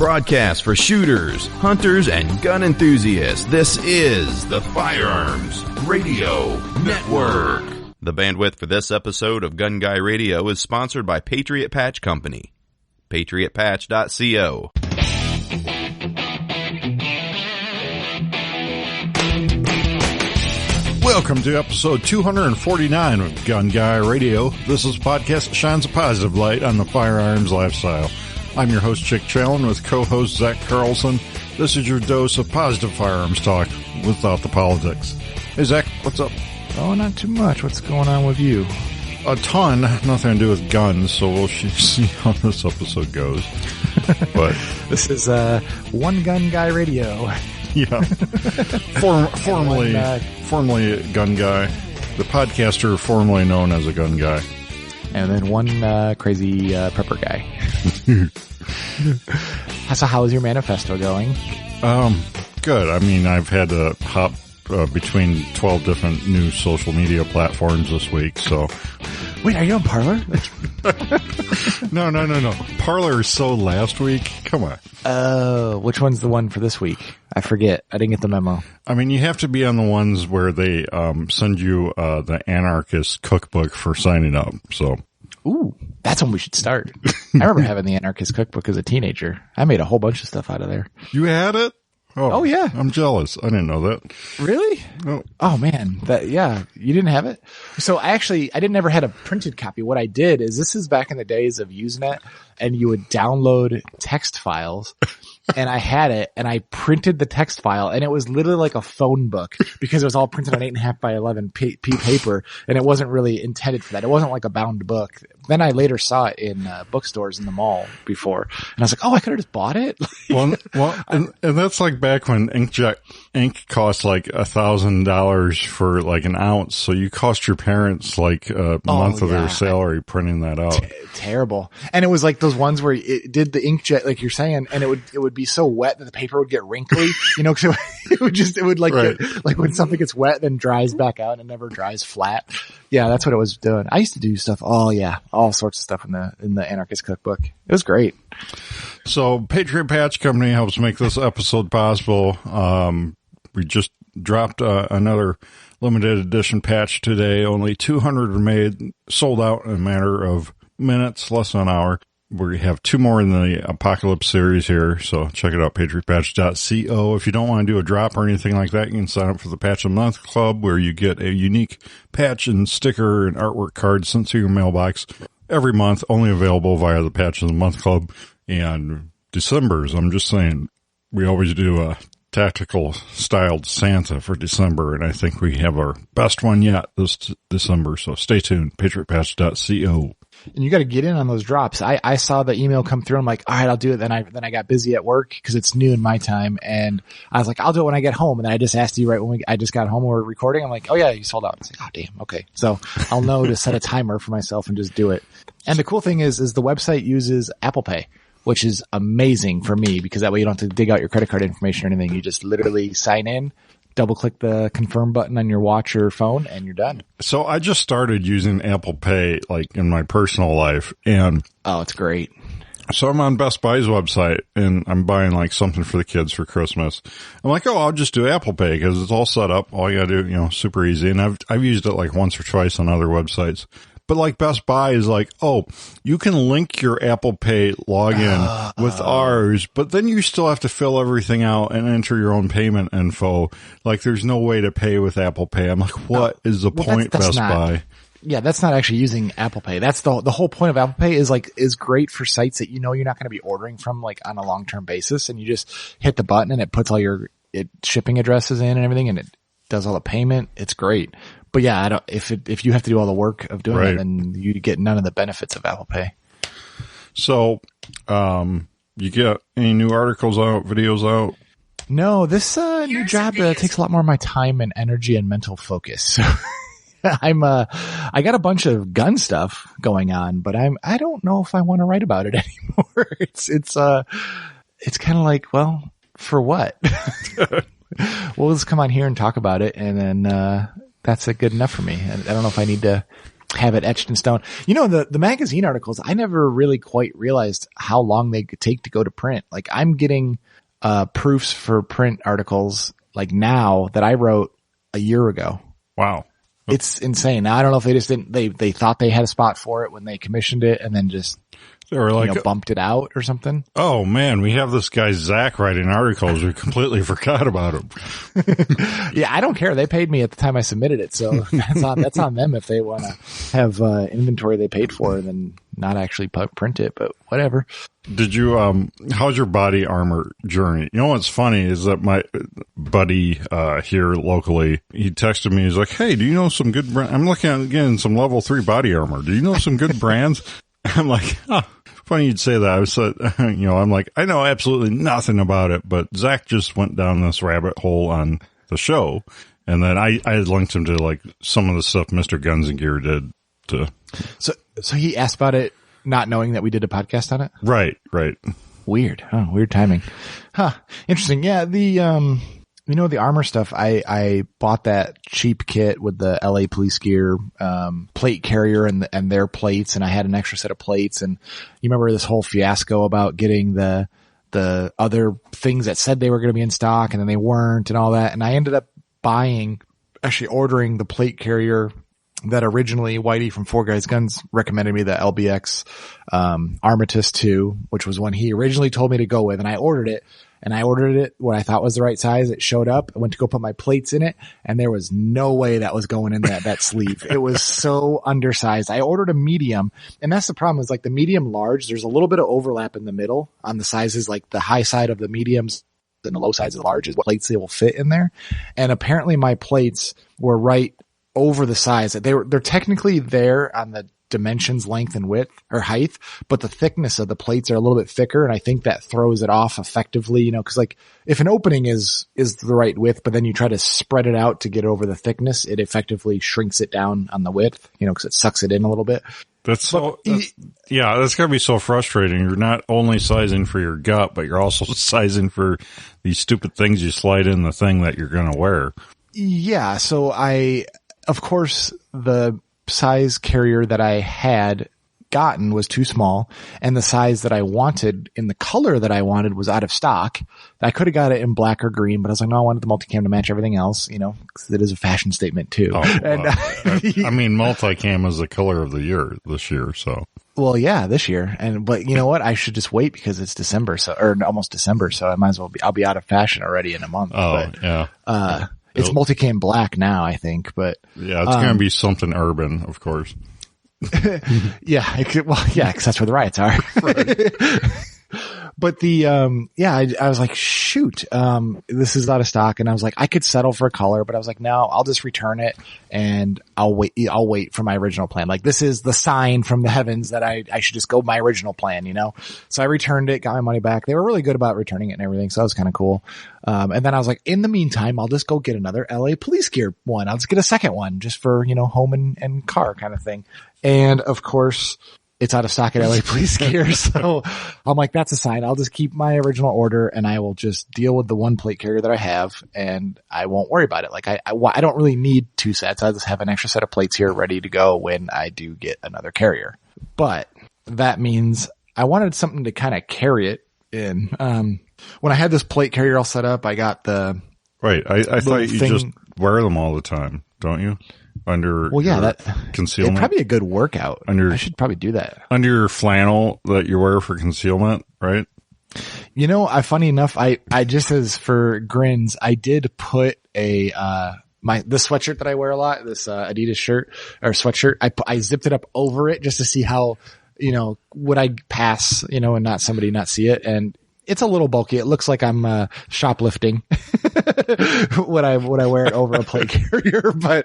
Broadcast for shooters, hunters, and gun enthusiasts. This is the Firearms Radio Network. The bandwidth for this episode of Gun Guy Radio is sponsored by Patriot Patch Company. PatriotPatch.co. Welcome to episode 249 of Gun Guy Radio. This is a podcast that shines a positive light on the firearms lifestyle. I'm your host, Chick Challen, with co-host Zack Carlson. This is your dose of positive firearms talk without the politics. Hey, Zack, what's up? Oh, not too much. What's going on with you? A ton. Nothing to do with guns, so we'll see how this episode goes. But this is One Gun Guy Radio. Yeah. Formerly a gun guy. The podcaster formerly known as a gun guy. And then one crazy prepper guy. So how is your manifesto going? Good. I mean, I've had to hop between 12 different new social media platforms this week, so... Wait, are you on Parler? No. Parler is so last week. Come on. Oh, which one's the one for this week? I forget. I didn't get the memo. I mean, you have to be on the ones where they send you the Anarchist Cookbook for signing up, so... Ooh, that's when we should start. I remember having the Anarchist Cookbook as a teenager. I made a whole bunch of stuff out of there. You had it? Oh yeah. I'm jealous. I didn't know that. Really? No. Oh man. You didn't have it? So I didn't ever had a printed copy. What I did is, this is back in the days of Usenet, and you would download text files. And I had it, and I printed the text file, and it was literally like a phone book because it was all printed on 8.5 by 11 paper, and it wasn't really intended for that. It wasn't like a bound book. Then I later saw it in bookstores in the mall before, and I was like, oh, I could have just bought it. and that's like back when ink cost like $1,000 for like an ounce, so you cost your parents like a month of their salary printing that out. Terrible. And it was like those ones where it did the inkjet, like you're saying, and it would be so wet that the paper would get wrinkly, cause it would like, right. Like when something gets wet, then dries back out and never dries flat. Yeah, that's what it was doing. I used to do stuff. Oh yeah. All sorts of stuff in the Anarchist Cookbook. It was great. So Patriot Patch Company helps make this episode possible. We just dropped another limited edition patch today. Only 200 were made, sold out in a matter of minutes, less than an hour. We have two more in the Apocalypse series here, so check it out, patriotpatch.co. If you don't want to do a drop or anything like that, you can sign up for the Patch of the Month Club, where you get a unique patch and sticker and artwork card sent to your mailbox every month, only available via the Patch of the Month Club. And December's, I'm just saying, we always do a tactical styled Santa for December, and I think we have our best one yet this December, so stay tuned, patriotpatch.co. And you got to get in on those drops. I saw the email come through. I'm like, all right, I'll do it. Then I got busy at work because it's noon my time. And I was like, I'll do it when I get home. And then I just asked you right when I just got home, we were recording. I'm like, oh yeah, you sold out. I was like, oh damn. Okay. So I'll know to set a timer for myself and just do it. And the cool thing is the website uses Apple Pay, which is amazing for me because that way you don't have to dig out your credit card information or anything. You just literally sign in, double click the confirm button on your watch or phone, and you're done. So I just started using Apple Pay like in my personal life, and oh, it's great. So I'm on Best Buy's website and I'm buying like something for the kids for Christmas. I'm like, oh, I'll just do Apple Pay because it's all set up. All you gotta do, super easy. And I've used it like once or twice on other websites. But like Best Buy is like, oh, you can link your Apple Pay login with ours, but then you still have to fill everything out and enter your own payment info. Like there's no way to pay with Apple Pay. I'm like, what is the point, Best Buy? Yeah, that's not actually using Apple Pay. That's the whole point of Apple Pay is great for sites that you're not going to be ordering from like on a long-term basis, and you just hit the button and it puts all your shipping addresses in and everything, and it does all the payment. It's great. But yeah, if you have to do all the work of doing it, then you get none of the benefits of Apple Pay. So, you get any new articles out, videos out? No, this new job takes a lot more of my time and energy and mental focus. So I got a bunch of gun stuff going on, but I don't know if I want to write about it anymore. It's kind of like, well, for what? We'll just come on here and talk about it, and then that's good enough for me. I don't know if I need to have it etched in stone. You know, the magazine articles, I never really quite realized how long they could take to go to print. Like I'm getting proofs for print articles like now that I wrote a year ago. Wow. It's insane. Now, I don't know if they just didn't, they thought they had a spot for it when they commissioned it and then just they were like, bumped it out or something. Oh man, we have this guy Zack writing articles. We completely forgot about him. Yeah, I don't care. They paid me at the time I submitted it, so that's on them if they want to have inventory they paid for and then not actually print it. But whatever. Did you? How's your body armor journey? You know what's funny is that my buddy here locally, he texted me. He's like, "Hey, do you know some good? I'm looking at getting some level 3 body armor. Do you know some good brands?" I'm like, funny you'd say that. I was, I'm like, I know absolutely nothing about it, but Zack just went down this rabbit hole on the show. And then I had linked him to like some of the stuff Mr. Guns and Gear did to. So he asked about it, not knowing that we did a podcast on it? Right. Weird. Oh, weird timing. Interesting. Yeah. The armor stuff, I bought that cheap kit with the LA Police Gear, plate carrier and their plates. And I had an extra set of plates. And you remember this whole fiasco about getting the other things that said they were going to be in stock and then they weren't and all that. And I ended up ordering the plate carrier that originally Whitey from Four Guys Guns recommended me, the LBX, Armistice 2, which was one he originally told me to go with. And I ordered it. And I ordered it what I thought was the right size. It showed up. I went to go put my plates in it, and there was no way that was going in that sleeve. It was so undersized. I ordered a medium, and that's the problem is like the medium large, there's a little bit of overlap in the middle on the sizes, like the high side of the mediums and the low sides of the large is what plates they will fit in there. And apparently my plates were right over the size. They're technically there on the dimensions, length and width or height, but the thickness of the plates are a little bit thicker. And I think that throws it off effectively, cause like if an opening is the right width, but then you try to spread it out to get over the thickness, it effectively shrinks it down on the width, cause it sucks it in a little bit. That's gotta be so frustrating. You're not only sizing for your gut, but you're also sizing for these stupid things you slide in the thing that you're going to wear. Yeah. So of course, the size carrier that I had gotten was too small, and the size that I wanted in the color that I wanted was out of stock. I could have got it in black or green, but I was like, no, I wanted the multicam to match everything else, because it is a fashion statement too. Oh, and I mean, multicam is the color of the year this year, so. Well, yeah, this year. But you know what? I should just wait because it's December, or almost December, so I might as well I'll be out of fashion already in a month. Oh, but, yeah. It's multicam black now, I think, but. Yeah, it's going to be something urban, of course. Yeah, because that's where the riots are. Right. But I was like, shoot, this is out of stock. And I was like, I could settle for a color, but I was like, no, I'll just return it and I'll wait for my original plan. Like this is the sign from the heavens that I should just go my original plan, So I returned it, got my money back. They were really good about returning it and everything. So that was kind of cool. And then I was like, in the meantime, I'll just go get another LA Police Gear one. I'll just get a second one just for, home and car kind of thing. And of course, it's out of stock at LA Police Gear. So I'm like, that's a sign. I'll just keep my original order and I will just deal with the one plate carrier that I have and I won't worry about it. Like I don't really need 2 sets. I just have an extra set of plates here ready to go when I do get another carrier. But that means I wanted something to kind of carry it in. When I had this plate carrier all set up, I got the right. I thought you just wear them all the time, don't you? Under that concealment. It'd probably be a good workout. I should probably do that. Under your flannel that you wear for concealment, right? Funny enough, I just as for grins, I did put the sweatshirt that I wear a lot, this Adidas shirt or sweatshirt, I zipped it up over it just to see how, would I pass, and not somebody not see it. And it's a little bulky. It looks like I'm shoplifting when I wear it over a plate carrier, but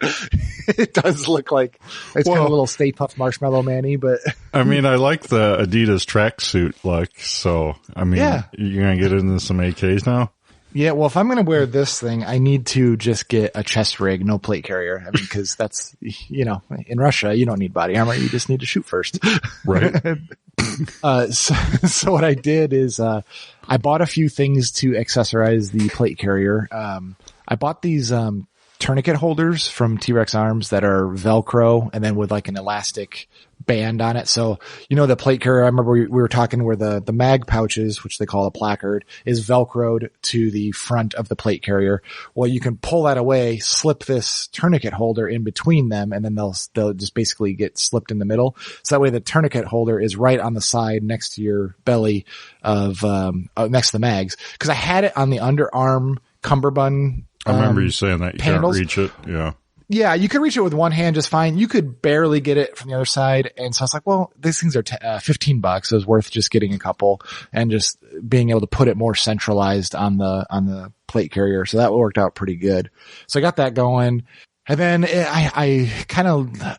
it does look like it's kind of a little Stay Puft Marshmallow Man-y, but I mean, I like the Adidas tracksuit look. So, I mean, you're going to get into some AKs now? Yeah. Well, if I'm going to wear this thing, I need to just get a chest rig, no plate carrier. I mean, cause that's, in Russia, you don't need body armor. You just need to shoot first. Right. So what I did is, I bought a few things to accessorize the plate carrier. I bought these, tourniquet holders from T-Rex Arms that are Velcro and then with like an elastic band on it. So, the plate carrier, I remember we were talking where the mag pouches, which they call a placard, is Velcroed to the front of the plate carrier. Well, you can pull that away, slip this tourniquet holder in between them, and then they'll just basically get slipped in the middle. So that way the tourniquet holder is right on the side next to your belly of, next to the mags. Cause I had it on the underarm cummerbund. I remember you saying that you handles. can't reach it. Yeah. Yeah, you could reach it with one hand just fine. You could barely get it from the other side. And so I was like, well, these things are $15. So it was worth just getting a couple and just being able to put it more centralized on the plate carrier. So that worked out pretty good. So I got that going. And then I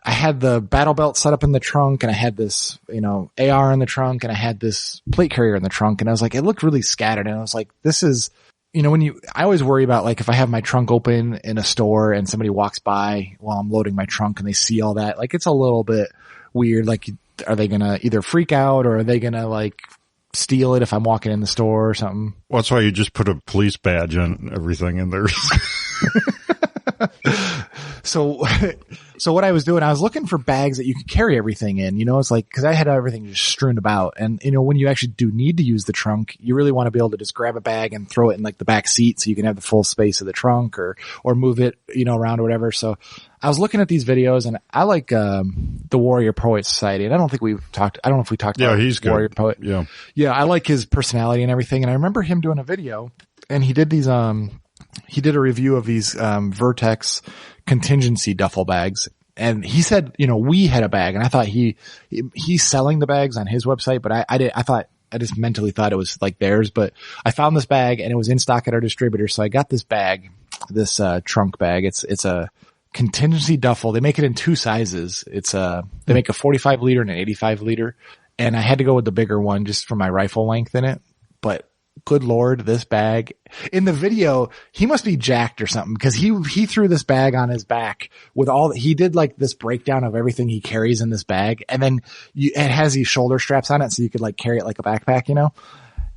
had the battle belt set up in the trunk, and I had this, AR in the trunk, and I had this plate carrier in the trunk. And I was like, it looked really scattered. And I was like, this is, I always worry about like if I have my trunk open in a store and somebody walks by while I'm loading my trunk and they see all that, like it's a little bit weird. Like, are they going to either freak out or are they going to like steal it if I'm walking in the store or something? Well, that's why you just put a police badge on everything in there. So what I was doing, I was looking for bags that you could carry everything in, it's like, cause I had everything just strewn about. And, when you actually do need to use the trunk, you really want to be able to just grab a bag and throw it in like the back seat so you can have the full space of the trunk or move it, around or whatever. So I was looking at these videos, and I like, the Warrior Poet Society. And I don't know if we talked about he's good. Warrior Poet. Yeah. Yeah. I like his personality and everything. And I remember him doing a video, and he did these, he did a review of these Vertex contingency duffel bags. And he said, we had a bag, and I thought he's selling the bags on his website, but I just mentally thought it was like theirs, but I found this bag and it was in stock at our distributor. So I got this bag, this trunk bag. It's a contingency duffel. They make it in two sizes. They make a 45 liter and an 85 liter. And I had to go with the bigger one just for my rifle length in it. But good Lord, this bag in the video, he must be jacked or something, because he threw this bag on his back with he did like this breakdown of everything he carries in this bag. And then it has these shoulder straps on it so you could like carry it like a backpack,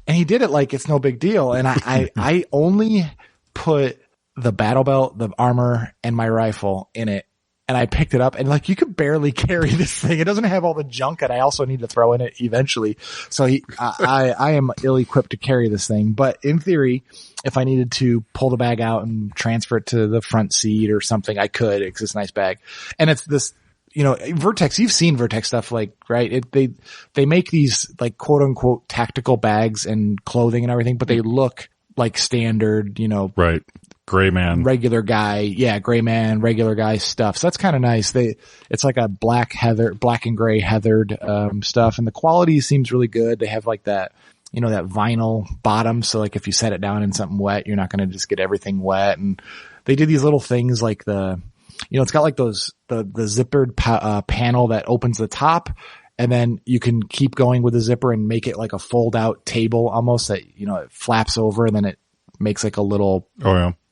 and he did it like it's no big deal. And I only put the battle belt, the armor, and my rifle in it. And I picked it up, and like you could barely carry this thing. It doesn't have all the junk that I also need to throw in it eventually. So I am ill-equipped to carry this thing. But in theory, if I needed to pull the bag out and transfer it to the front seat or something, I could. It's this nice bag. And it's this, Vertex, you've seen Vertex stuff, like, right? They make these like quote unquote tactical bags and clothing and everything, but they look like standard, right. Gray man, regular guy. Yeah. Gray man, regular guy stuff. So that's kind of nice. It's like a black and gray heathered, stuff. And the quality seems really good. They have like that, that vinyl bottom. So like if you set it down in something wet, you're not going to just get everything wet. And they did these little things like it's got like the zippered, panel that opens the top. And then you can keep going with the zipper and make it like a fold out table almost that, it flaps over, and then it makes like a little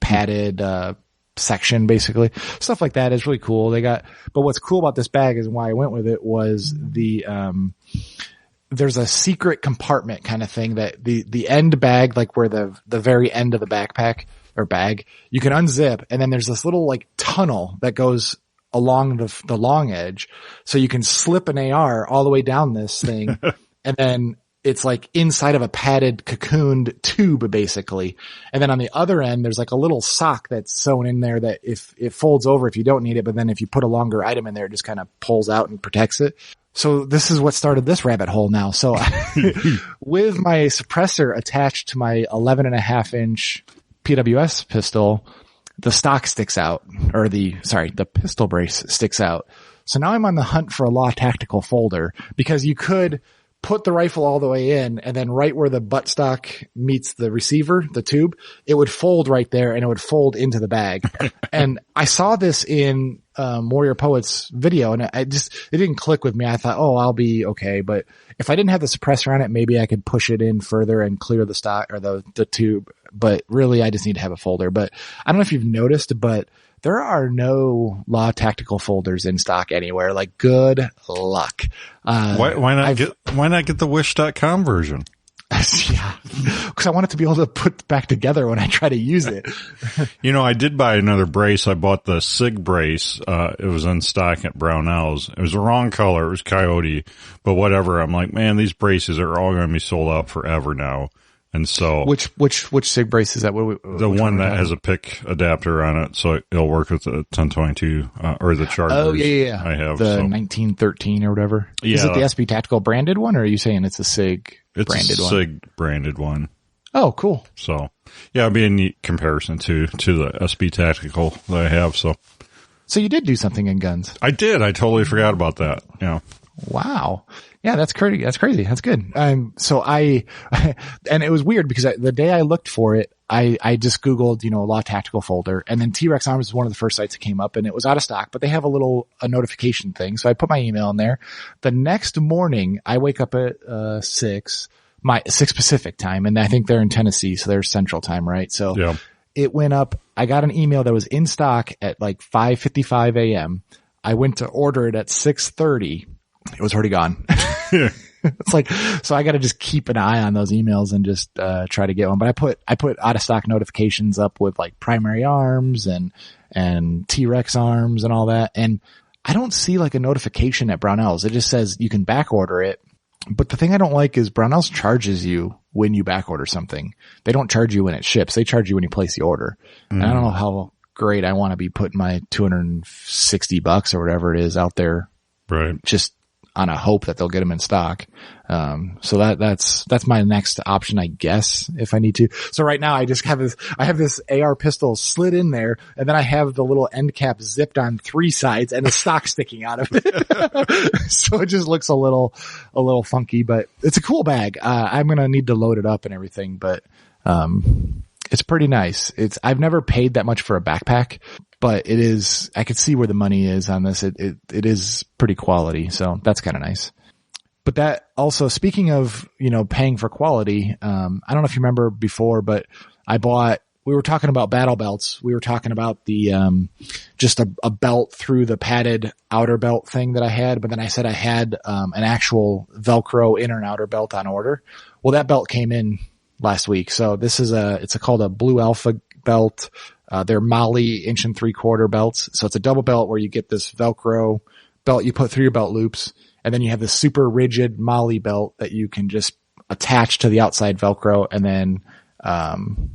padded, section basically. Stuff like that is really cool. But what's cool about this bag is why I went with it was there's a secret compartment kind of thing that the end bag, like where the very end of the backpack or bag, you can unzip, and then there's this little like tunnel that goes along the long edge. So you can slip an AR all the way down this thing and then it's like inside of a padded cocooned tube basically. And then on the other end, there's like a little sock that's sewn in there that if it folds over, if you don't need it, but then if you put a longer item in there, it just kind of pulls out and protects it. So this is what started this rabbit hole now. So with my suppressor attached to my 11.5-inch PWS pistol, the stock sticks out, or the pistol brace sticks out. So now I'm on the hunt for a Law Tactical folder, because you could put the rifle all the way in, and then right where the buttstock meets the receiver, the tube, it would fold right there, and it would fold into the bag. And I saw this in Warrior Poet's video, and it didn't click with me. I thought, I'll be okay. But if I didn't have the suppressor on it, maybe I could push it in further and clear the stock or the tube. But really, I just need to have a folder. But I don't know if you've noticed, but there are no Law Tactical folders in stock anywhere. Like, good luck. Why not get the wish.com version? Yeah, because I want it to be able to put back together when I try to use it. I did buy another brace. I bought the SIG brace. It was in stock at Brownell's. It was the wrong color. It was coyote, but whatever. I'm like, man, these braces are all going to be sold out forever now. And so which SIG brace is that? The one that has a pick adapter on it, so it'll work with the 1022 or the Chargers. Oh yeah. I have the 1913 or whatever. Yeah, is it the SB Tactical branded one, or are you saying it's a SIG branded one? It's a SIG branded one. Oh, cool. So yeah, it'd be a neat comparison to the SB Tactical that I have. So you did do something in guns. I did. I totally forgot about that. Yeah. Wow. Yeah, that's crazy. That's crazy. That's good. So and it was weird because the day I looked for it, I just Googled, Law Tactical folder, and then T-Rex Arms was one of the first sites that came up, and it was out of stock, but they have a notification thing. So I put my email in there. The next morning I wake up at 6 Pacific time, and I think they're in Tennessee, so they're Central time, right? So yeah. It went up. I got an email that was in stock at like 5:55 a.m. I went to order it at 6:30. It was already gone. It's like, so I got to just keep an eye on those emails and just try to get one. But I put out of stock notifications up with like Primary Arms and T-Rex Arms and all that. And I don't see like a notification at Brownell's. It just says you can back order it. But the thing I don't like is Brownell's charges you when you back order something. They don't charge you when it ships. They charge you when you place the order. And I don't know how great I want to be putting my $260 or whatever it is out there. Right. Just on a hope that they'll get them in stock. So that's my next option, I guess, if I need to. So right now I have this AR pistol slid in there, and then I have the little end cap zipped on 3 sides and the stock sticking out of it. So it just looks a little funky, but it's a cool bag. I'm going to need to load it up and everything, but, it's pretty nice. I've never paid that much for a backpack, but I could see where the money is on this. It is pretty quality. So that's kind of nice. But that also, speaking of, paying for quality, I don't know if you remember before, but we were talking about battle belts. We were talking about the, just a belt through the padded outer belt thing that I had. But then I said I had, an actual Velcro inner and outer belt on order. Well, that belt came in last week. So this is it's called a Blue Alpha belt. They're Molly 1 3/4 belts. So it's a double belt where you get this Velcro belt you put through your belt loops. And then you have this super rigid Molly belt that you can just attach to the outside Velcro. And then,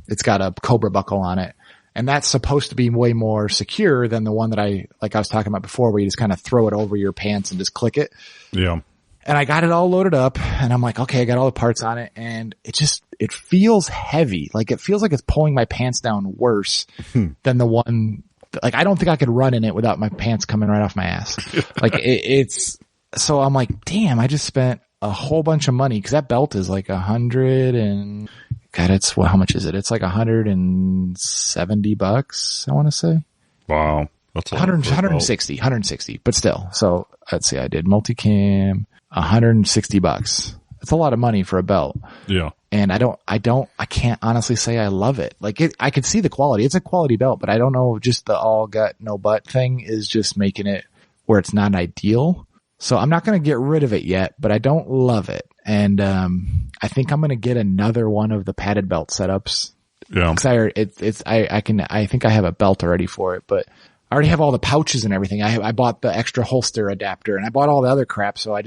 it's got a Cobra buckle on it. And that's supposed to be way more secure than the one that I was talking about before, where you just kind of throw it over your pants and just click it. Yeah. And I got it all loaded up, and I'm like, okay, I got all the parts on it, and it feels heavy. Like, it feels like it's pulling my pants down worse than the one, like, I don't think I could run in it without my pants coming right off my ass. Like, so I'm like, damn, I just spent a whole bunch of money, because that belt is like how much is it? It's like $170, I want to say. Wow. That's 160, but still. So let's see, I did multicam, $160. That's a lot of money for a belt. Yeah. And I can't honestly say I love it. Like, I could see the quality. It's a quality belt, but I don't know, just the all gut, no butt thing is just making it where it's not ideal. So I'm not going to get rid of it yet, but I don't love it. And, I think I'm going to get another one of the padded belt setups. Yeah. Cause I think I have a belt already for it, but I already have all the pouches and everything. I bought the extra holster adapter, and I bought all the other crap. So I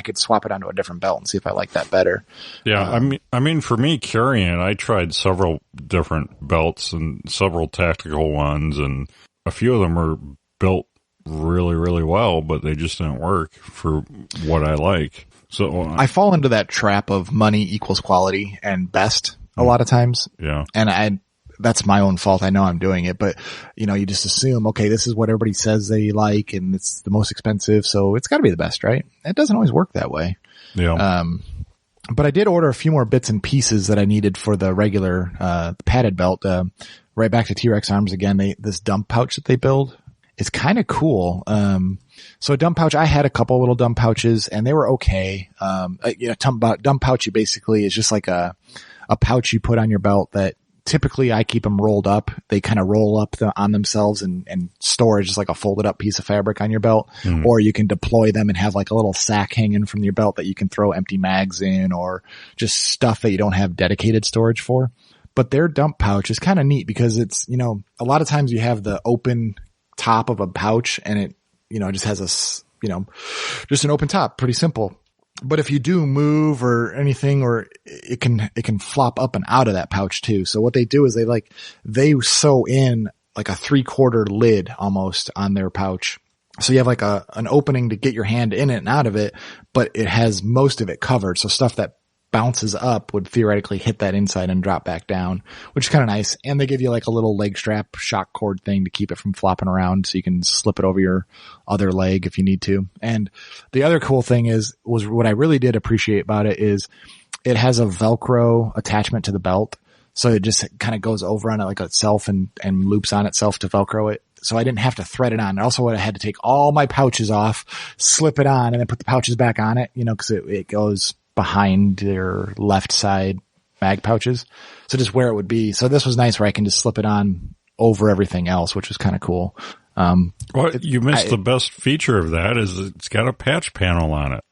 could swap it onto a different belt and see if I like that better. Yeah. I mean, for me carrying it, I tried several different belts and several tactical ones, and a few of them were built really, really well, but they just didn't work for what I like. So I fall into that trap of money equals quality and best a lot of times. Yeah. And that's my own fault. I know I'm doing it, but you just assume, okay, this is what everybody says they like, and it's the most expensive, so it's got to be the best, right? It doesn't always work that way. Yeah. But I did order a few more bits and pieces that I needed for the regular, padded belt. Right back to T-Rex Arms again. This dump pouch that they build is kind of cool. So a dump pouch, I had a couple little dump pouches, and they were okay. Dump pouch basically is just like a pouch you put on your belt that typically I keep them rolled up. They kind of roll up on themselves and storage is like a folded up piece of fabric on your belt, or you can deploy them and have like a little sack hanging from your belt that you can throw empty mags in, or just stuff that you don't have dedicated storage for. But their dump pouch is kind of neat because it's, you know, a lot of times you have the open top of a pouch and it, you know, just has a, you know, just an open top, pretty simple. But if you do move or anything, or it can flop up and out of that pouch too. So what they do is they sew in like a 3/4 lid almost on their pouch. So you have like an opening to get your hand in it and out of it, but it has most of it covered. So stuff that bounces up would theoretically hit that inside and drop back down, which is kind of nice. And they give you like a little leg strap shock cord thing to keep it from flopping around, so you can slip it over your other leg if you need to. And the other cool thing was what I really did appreciate about it is it has a Velcro attachment to the belt. So it just kind of goes over on it like itself and loops on itself to Velcro it. So I didn't have to thread it on. And also I had to take all my pouches off, slip it on, and then put the pouches back on it, you know, cause it goes behind their left side mag pouches. So just where it would be. So this was nice where I can just slip it on over everything else, which was kind of cool. You missed the best feature of that is it's got a patch panel on it.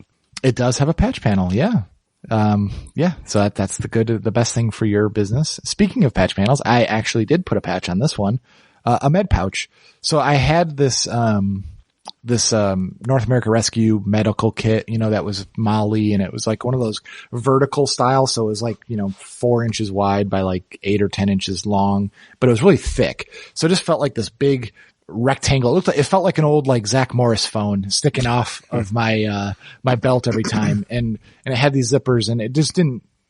It does have a patch panel. Yeah. So that's the best thing for your business. Speaking of patch panels, I actually did put a patch on this one, a med pouch. So I had this North America Rescue medical kit, you know, that was Molly, and it was like one of those vertical style. So it was like, you know, 4 inches wide by like 8 or 10 inches long, but it was really thick. So it just felt like this big rectangle. It felt like an old like Zack Morris phone sticking off of my belt every time. And it had these zippers, and it just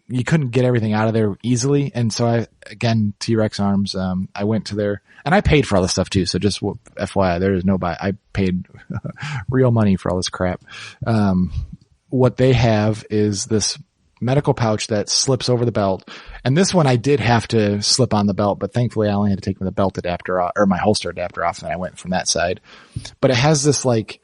you couldn't get everything out of there easily. And so T-Rex Arms, I went to there, and I paid for all this stuff too. So just FYI, there is no buy. I paid real money for all this crap. What they have is this medical pouch that slips over the belt. And this one I did have to slip on the belt, but thankfully I only had to take the belt adapter off, or my holster adapter off, and I went from that side. But it has this like,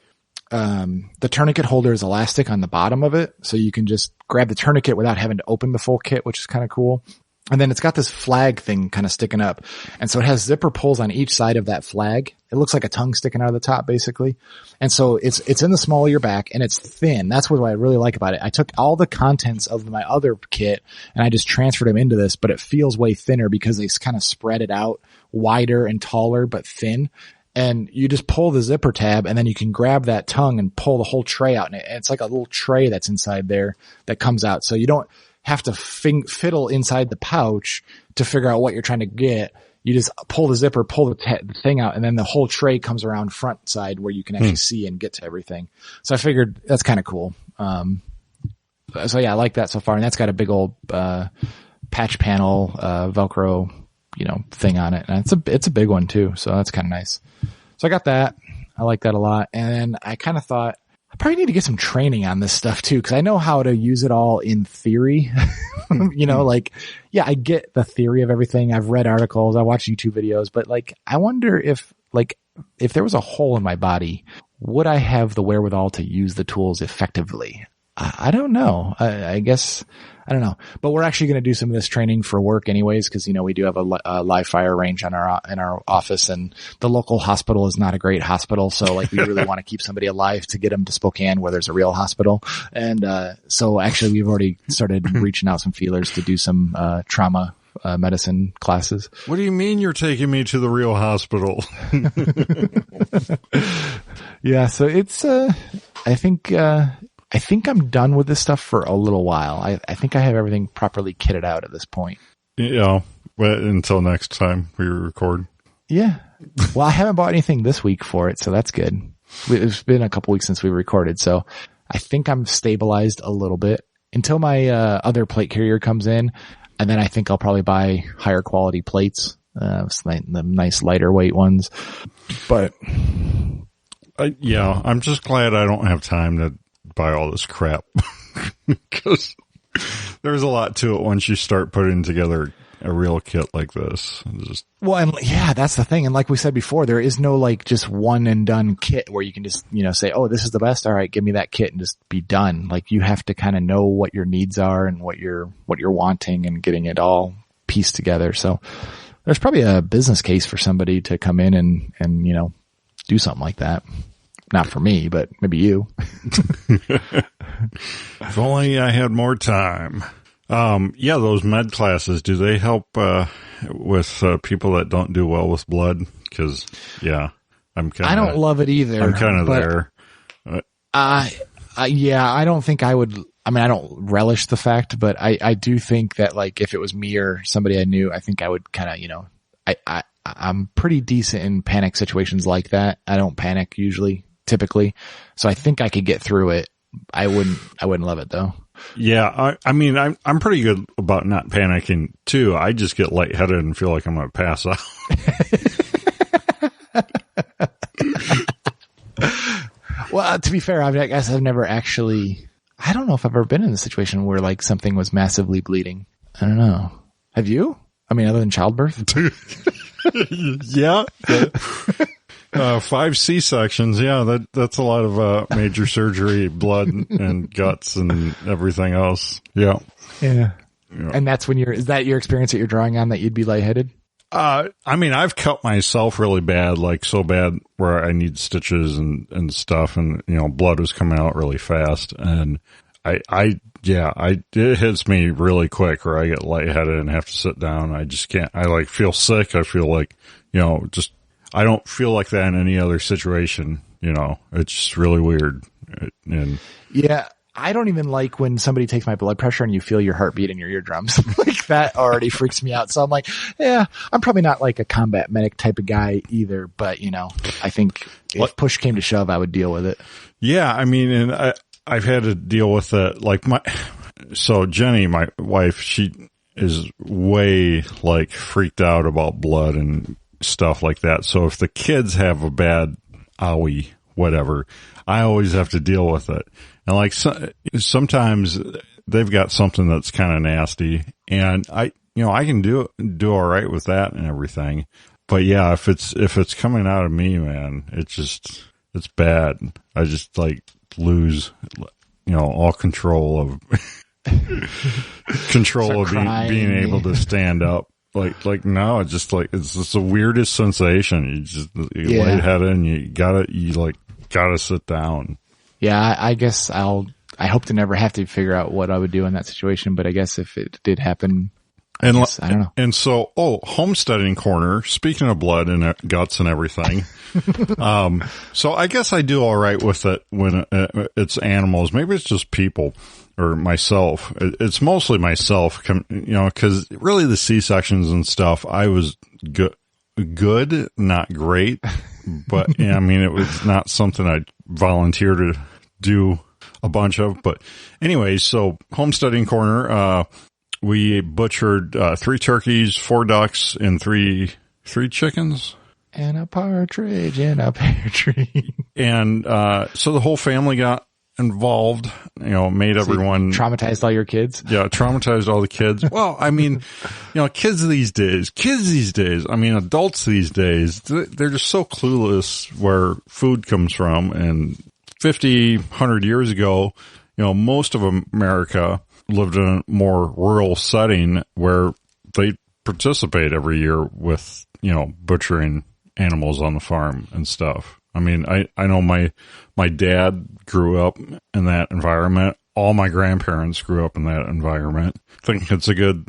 the tourniquet holder is elastic on the bottom of it. So you can just grab the tourniquet without having to open the full kit, which is kind of cool. And then it's got this flag thing kind of sticking up. And so it has zipper pulls on each side of that flag. It looks like a tongue sticking out of the top, basically. And so it's in the small of your back, and it's thin. That's what I really like about it. I took all the contents of my other kit and I just transferred them into this, but it feels way thinner because they kind of spread it out wider and taller, but thin. And you just pull the zipper tab, and then you can grab that tongue and pull the whole tray out. And it's like a little tray that's inside there that comes out. So you don't have to fiddle inside the pouch to figure out what you're trying to get. You just pull the zipper, pull the thing out, and then the whole tray comes around front side where you can actually see and get to everything. So I figured that's kind of cool. So yeah, I like that so far. And that's got a big old, patch panel, Velcro, you know, thing on it. And it's a big one too. So that's kind of nice. So I got that. I like that a lot. And I kind of thought I probably need to get some training on this stuff too, because I know how to use it all in theory. You know, like, yeah, I get the theory of everything. I've read articles, I watch YouTube videos, but like, I wonder if there was a hole in my body, would I have the wherewithal to use the tools effectively? I don't know. I guess, I don't know, but we're actually going to do some of this training for work anyways, because, you know, we do have a live fire range in our office, and the local hospital is not a great hospital. So like, we really want to keep somebody alive to get them to Spokane where there's a real hospital. And, so actually we've already started reaching out some feelers to do some, trauma, medicine classes. What do you mean you're taking me to the real hospital? Yeah. So it's, I think I'm done with this stuff for a little while. I think I have everything properly kitted out at this point. Yeah. But until next time we record. Yeah. Well, I haven't bought anything this week for it, so that's good. It's been a couple weeks since we recorded, so I think I'm stabilized a little bit until my other plate carrier comes in, and then I think I'll probably buy higher quality plates, the nice lighter weight ones. But yeah, I'm just glad I don't have time to buy all this crap because there's a lot to it once you start putting together a real kit like this. Well, and yeah, that's the thing. And like we said before, there is no like just one and done kit where you can just, you know, say, oh, this is the best. All right, give me that kit and just be done. Like, you have to kind of know what your needs are and what you're wanting, and getting it all piece together. So there's probably a business case for somebody to come in and, you know, do something like that. Not for me, but maybe you. If only I had more time. Yeah, those med classes, do they help with people that don't do well with blood? Because, yeah, I don't love it either. I'm kind of there. Yeah, I don't think I would. I mean, I don't relish the fact, but I do think that, like, if it was me or somebody I knew, I think I would kind of, you know, I'm pretty decent in panic situations like that. I don't panic typically. So I think I could get through it. I wouldn't love it though. Yeah. I mean, I'm pretty good about not panicking too. I just get lightheaded and feel like I'm going to pass out. Well, to be fair, I guess I've never actually, I don't know if I've ever been in a situation where like something was massively bleeding. I don't know. Have you? I mean, other than childbirth? Yeah. 5 C-sections. Yeah, that's a lot of major surgery, blood and guts and everything else. Yeah. Yeah. And that's when is that your experience that you're drawing on, that you'd be lightheaded? I mean, I've cut myself really bad, like so bad where I need stitches and stuff, and, you know, blood was coming out really fast. And it hits me really quick where I get lightheaded and have to sit down. I just can't, I like feel sick. I feel like, you know, just, I don't feel like that in any other situation. You know, it's just really weird. And yeah, I don't even like when somebody takes my blood pressure and you feel your heartbeat in your eardrums. Like, that already freaks me out. So I'm like, yeah, I'm probably not like a combat medic type of guy either, but, you know, I think if push came to shove, I would deal with it. Yeah. I mean, and I've had to deal with it. Like so Jenny, my wife, she is way like freaked out about blood and stuff like that. So if the kids have a bad owie, whatever, I always have to deal with it. And like sometimes they've got something that's kind of nasty, and I can do all right with that and everything. But yeah, if it's coming out of me, man, it's bad. I just like lose, you know, all control of being able to stand up. Like no, it's just like, it's just the weirdest sensation. You're lightheaded and you gotta sit down. Yeah, I guess I hope to never have to figure out what I would do in that situation, but I guess if it did happen, I don't know. And so, homesteading corner, speaking of blood and guts and everything. So I guess I do all right with it when it's animals. Maybe it's just people or myself. It's mostly myself, you know, cause really the C-sections and stuff, I was good, not great, but yeah, I mean, it was not something I'd volunteer to do a bunch of, but anyway, so homesteading corner, we butchered 3 turkeys, 4 ducks, and 3 chickens. And a partridge in a pear tree. And so the whole family got involved, you know, made everyone... Traumatized all your kids? Yeah, traumatized all the kids. Well, I mean, you know, kids these days, I mean, adults these days, they're just so clueless where food comes from. And 50, 100 years ago, you know, most of America lived in a more rural setting where they participate every year with, you know, butchering animals on the farm and stuff. I mean, I know my dad grew up in that environment. All my grandparents grew up in that environment. I think it's a good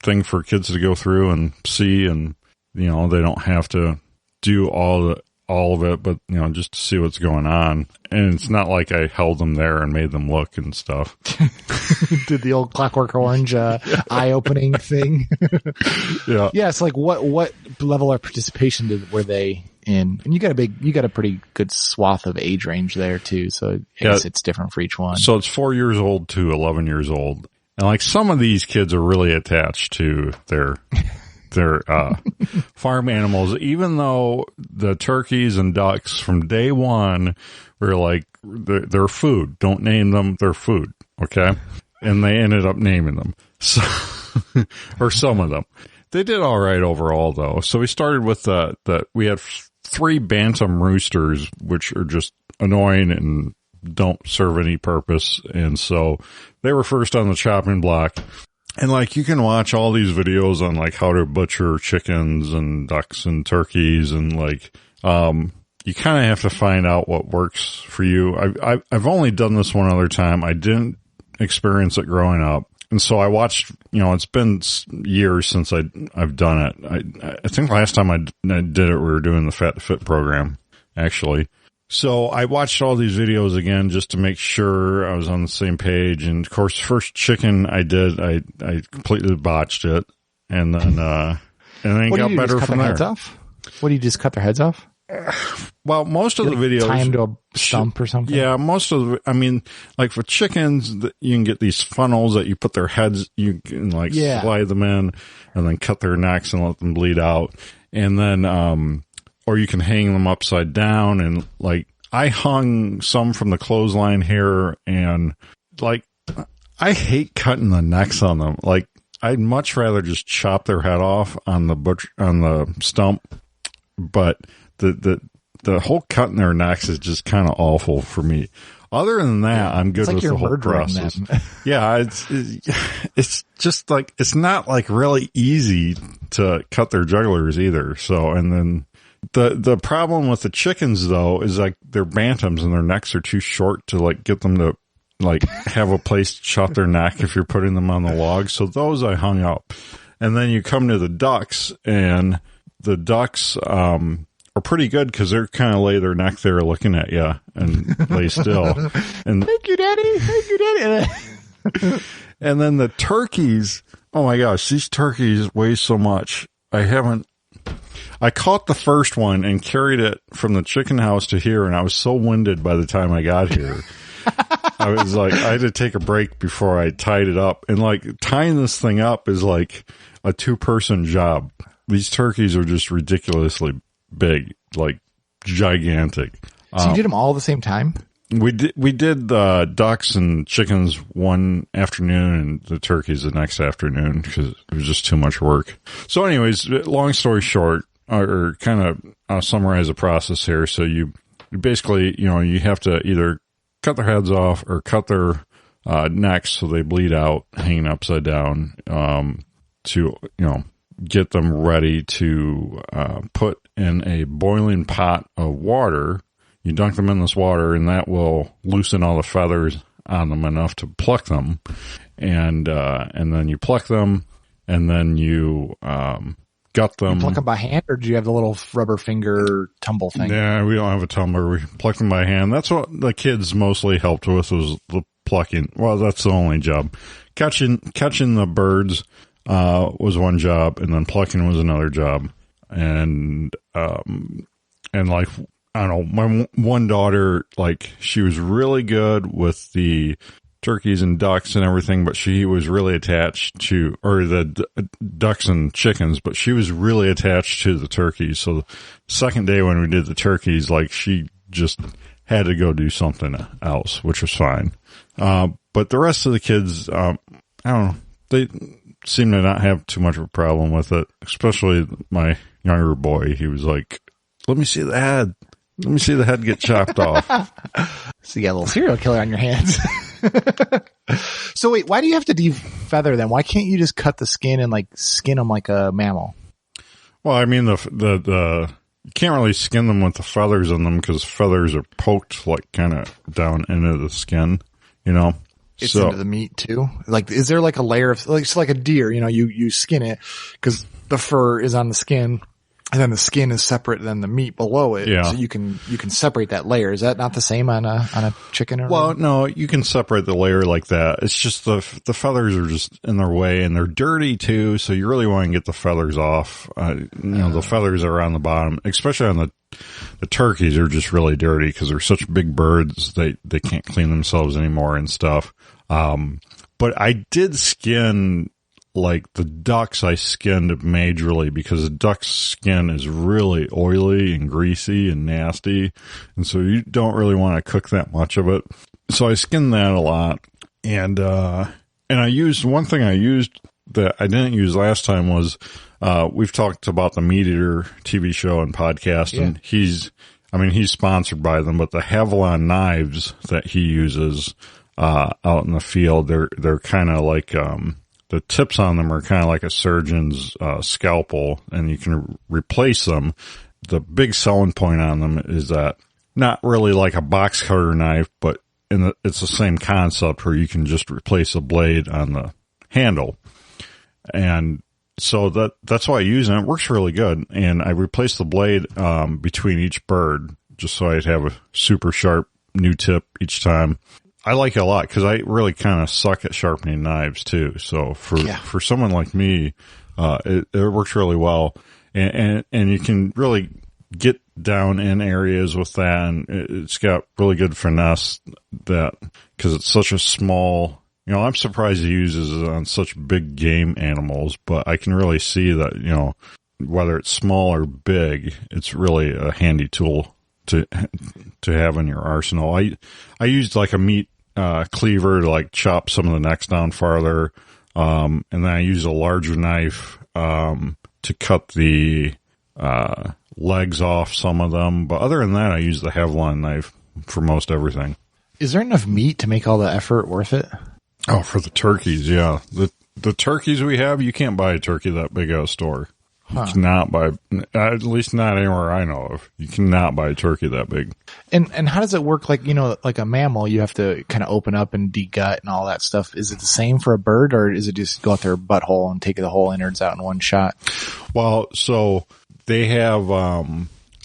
thing for kids to go through and see, and, you know, they don't have to do all of it, but, you know, just to see what's going on. And it's not like I held them there and made them look and stuff. Did the old Clockwork Orange eye-opening thing. Yeah. Yeah, it's like what level of participation were they in? And you got a pretty good swath of age range there too, so I guess it's different for each one. So it's 4 years old to 11 years old. And like some of these kids are really attached to their farm animals, even though the turkeys and ducks from day one were like, they're food. Don't name them. They're food. Okay. And they ended up naming them. So, or some of them. They did all right overall though. So we started with we had 3 bantam roosters, which are just annoying and don't serve any purpose. And so they were first on the chopping block. And like, you can watch all these videos on like how to butcher chickens and ducks and turkeys, and like, you kind of have to find out what works for you. I've only done this one other time. I didn't experience it growing up. And so I watched, it's been years since I've done it. I think last time I did it, we were doing the Fat to Fit program, actually. So I watched all these videos again just to make sure I was on the same page. And of course, first chicken I did, I completely botched it, and then got better from there. Heads off? What do you just cut their heads off? Well, most of the videos tie them to a stump or something. Yeah, most of the, like for chickens, you can get these funnels that you put their heads, you can slide them in and then cut their necks and let them bleed out. And then, or you can hang them upside down, and like I hung some from the clothesline here, and like I hate cutting the necks on them. Like I'd much rather just chop their head off on the stump, but the whole cutting their necks is just kind of awful for me. Other than that, I'm good with the whole process. Yeah, it's just like, it's not like really easy to cut their jugglers either. So, and then the problem with the chickens though is like they're bantams and their necks are too short to like get them to like have a place to chop their neck if you're putting them on the log. So those I hung up. And then you come to the ducks, and the ducks, are pretty good because they're kind of lay their neck there looking at you and lay still. And thank you, Daddy. Thank you, Daddy. And then the turkeys, oh my gosh, these turkeys weigh so much. I caught the first one and carried it from the chicken house to here, and I was so winded by the time I got here. I was like, I had to take a break before I tied it up. And like tying this thing up is like a 2-person job. These turkeys are just ridiculously big, like gigantic. So you did them all at the same time? We did ducks and chickens one afternoon and the turkeys the next afternoon because it was just too much work. So anyways, long story short, or kind of summarize the process here. So you basically, you have to either cut their heads off or cut their necks so they bleed out hanging upside down, to, get them ready to put in a boiling pot of water. You dunk them in this water, and that will loosen all the feathers on them enough to pluck them. And then you pluck them, and then you gut them. You pluck them by hand, or do you have the little rubber finger tumble thing? Yeah, we don't have a tumbler. We pluck them by hand. That's what the kids mostly helped with, was the plucking. Well, that's the only job. Catching the birds was one job, and then plucking was another job. And like, I don't know, my one daughter, like, she was really good with the turkeys and ducks and everything, but she was really attached to, or the ducks and chickens, but she was really attached to the turkeys. So the second day when we did the turkeys, like, she just had to go do something else, which was fine. But the rest of the kids, I don't know, they seem to not have too much of a problem with it, especially my younger boy. He was like, let me see the head. Let me see the head get chopped off. So you got a little serial killer on your hands. So wait, why do you have to defeather them? Why can't you just cut the skin and like skin them like a mammal? Well, I mean, the you can't really skin them with the feathers on them because feathers are poked like kind of down into the skin, It's into the meat too. Like, is there like a layer of, like, it's like a deer, you skin it because the fur is on the skin, and then the skin is separate than the meat below it. Yeah. So you can separate that layer. Is that not the same on a chicken? Or well, no, you can separate the layer like that. It's just the feathers are just in their way, and they're dirty too. So you really want to get the feathers off. The feathers are on the bottom, especially on the turkeys are just really dirty because they're such big birds. They can't clean themselves anymore and stuff. But I did skin, like, the ducks I skinned majorly because the duck's skin is really oily and greasy and nasty. And so you don't really want to cook that much of it. So I skinned that a lot. And I used, one thing I used that I didn't use last time was, we've talked about the Meat Eater TV show and podcast, and he's sponsored by them, but the Havalon knives that he uses, out in the field, they're kind of like, the tips on them are kind of like a surgeon's scalpel, and you can replace them. The big selling point on them is that not really like a box cutter knife, but it's the same concept where you can just replace a blade on the handle. And so that's why I use it. It works really good. And I replaced the blade between each bird just so I'd have a super sharp new tip each time. I like it a lot because I really kind of suck at sharpening knives too. So for someone like me, it works really well. And you can really get down in areas with that, and it's got really good finesse that, because it's such a small, I'm surprised it uses it on such big game animals, but I can really see that, whether it's small or big, it's really a handy tool to have in your arsenal. I used like a meat cleaver to like chop some of the necks down farther. And then I used a larger knife to cut the legs off some of them. But other than that, I use the Havilon knife for most everything. Is there enough meat to make all the effort worth it? Oh, for the turkeys, yeah. The turkeys we have, you can't buy a turkey that big at a store. You cannot buy, at least not anywhere I know of. You cannot buy a turkey that big. And how does it work? Like, like a mammal, you have to kind of open up and degut and all that stuff. Is it the same for a bird, or is it just go out their butthole and take the whole innards out in one shot? Well, so they have,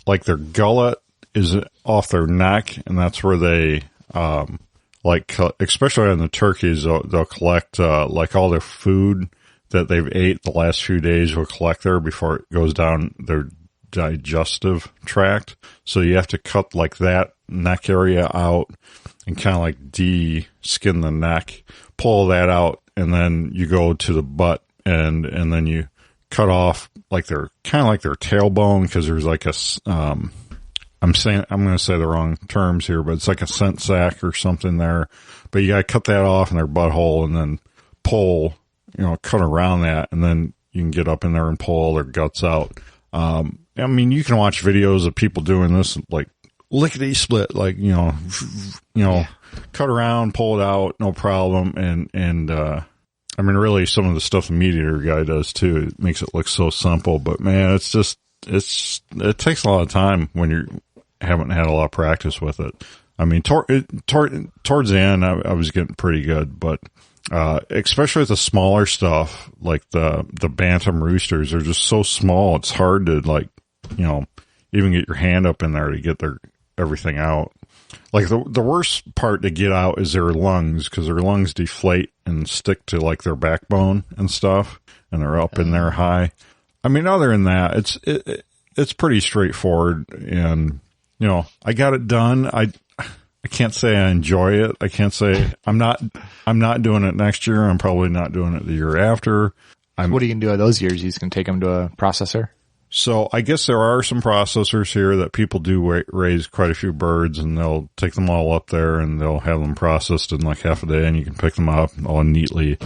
like their gullet is off their neck, and that's where they, especially on the turkeys, they'll collect, like all their food that they've ate the last few days will collect there before it goes down their digestive tract. So you have to cut like that neck area out and kind of like de-skin the neck, pull that out, and then you go to the butt and then you cut off like their kind of like their tailbone, because there's like a I'm going to say the wrong terms here, but it's like a scent sac or something there. But you got to cut that off in their butthole and then pull, cut around that, and then you can get up in there and pull all their guts out. I mean, you can watch videos of people doing this, like lickety split, like, cut around, pull it out, no problem. And I mean, really some of the stuff the Meat Eater guy does too, it makes it look so simple, but man, it takes a lot of time when you haven't had a lot of practice with it. I mean, towards the end, I was getting pretty good, but especially with the smaller stuff, like the bantam roosters, they're just so small. It's hard to even get your hand up in there to get everything out. Like the worst part to get out is their lungs, because their lungs deflate and stick to like their backbone and stuff, and they're up in there high. I mean, other than that, it's pretty straightforward, and I got it done. I can't say I enjoy it. I can't say I'm not doing it next year. I'm probably not doing it the year after. What are you going to do those years? You just going to take them to a processor? So I guess there are some processors here that people do raise quite a few birds, and they'll take them all up there and they'll have them processed in like half a day, and you can pick them up all neatly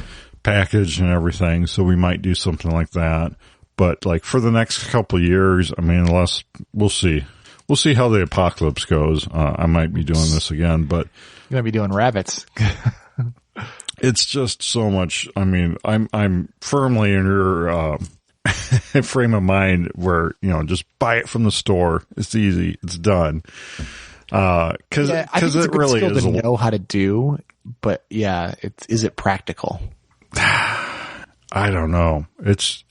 packaged and everything. So we might do something like that. But like for the next couple of years, I mean, unless we'll see how the apocalypse goes. I might be doing this again, but you're going to be doing rabbits. It's just so much. I mean, I'm firmly in your, frame of mind where, just buy it from the store. It's easy. It's done. Cause it really is to know how to do, but yeah, is it practical? I don't know. It's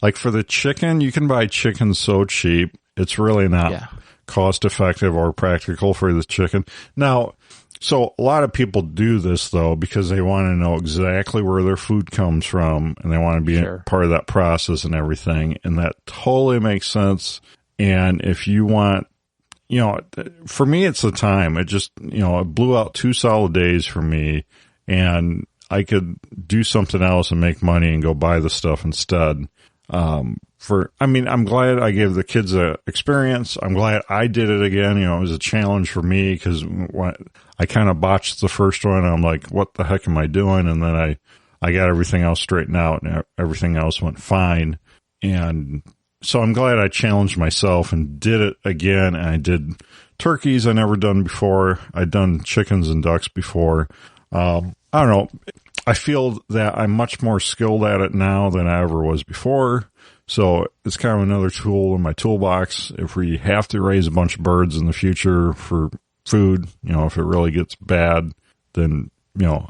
like for the chicken, you can buy chicken so cheap. It's really not cost effective or practical for the chicken. Now, so a lot of people do this though, because they want to know exactly where their food comes from, and they want to be part of that process and everything. And that totally makes sense. And if you want, for me, it's the time. It just, it blew out 2 solid days for me, and I could do something else and make money and go buy the stuff instead. I'm glad I gave the kids a experience. I'm glad I did it again. It was a challenge for me, because I kind of botched the first one. I'm like, what the heck am I doing? And then I got everything else straightened out, and everything else went fine. And so I'm glad I challenged myself and did it again. And I did turkeys I never done before. I'd done chickens and ducks before. I don't know. I feel that I'm much more skilled at it now than I ever was before. So it's kind of another tool in my toolbox. If we have to raise a bunch of birds in the future for food, if it really gets bad, then,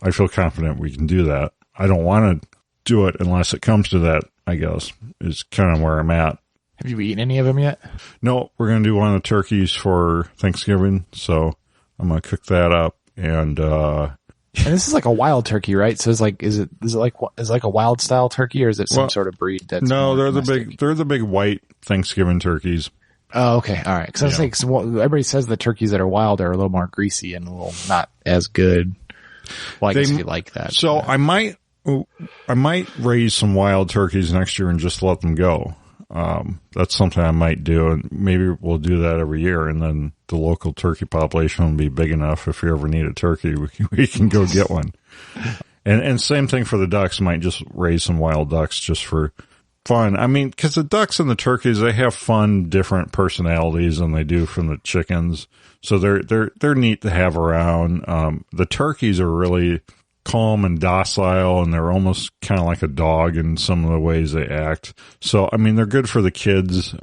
I feel confident we can do that. I don't want to do it unless it comes to that, I guess, is kind of where I'm at. Have you eaten any of them yet? No, we're going to do one of the turkeys for Thanksgiving. So I'm going to cook that up. And this is like a wild turkey, right? So it's like, is it like a wild style turkey, or is it some sort of breed that's no, they're the big white Thanksgiving turkeys. Oh, okay. All right. Cause I was like, everybody says the turkeys that are wild are a little more greasy and a little not as good. Well, I guess if you like that. So I might raise some wild turkeys next year and just let them go. That's something I might do, and maybe we'll do that every year, and then the local turkey population will be big enough. If you ever need a turkey, we can go get one. And same thing for the ducks. Might just raise some wild ducks just for fun. I mean, because the ducks and the turkeys, they have fun, different personalities than they do from the chickens. So they're neat to have around. The turkeys are really calm and docile, and they're almost kind of like a dog in some of the ways they act. So, I mean, they're good for the kids.